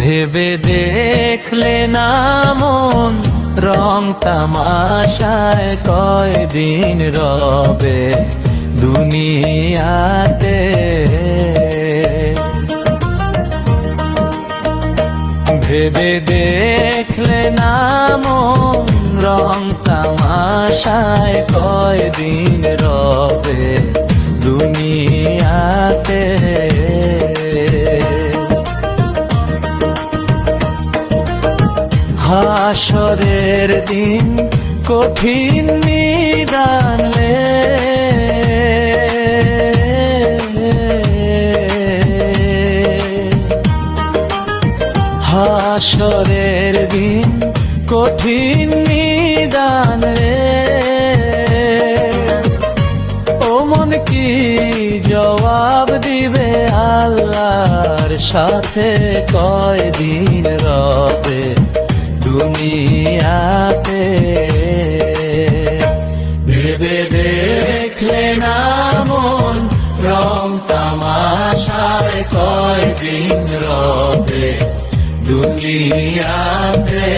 ভেবে দেখলে না মন রং তামাশায় কয়দিন রবে দুনিয়াতে। ভেবে দেখলে না মন রং তামাশায় কয়দিন রবে দুনিয়াতে। হাসরের দিন কঠিন নিদানে, হাসরের দিন কঠিন নিদানে। ও মন কি জবাব দিবে আল্লাহর সাথে কয়দিন রবে দুনিয়াতে। ভেবে দেখলে না মন রং তামাশায় কয়দিন রবে দুনিয়াতে।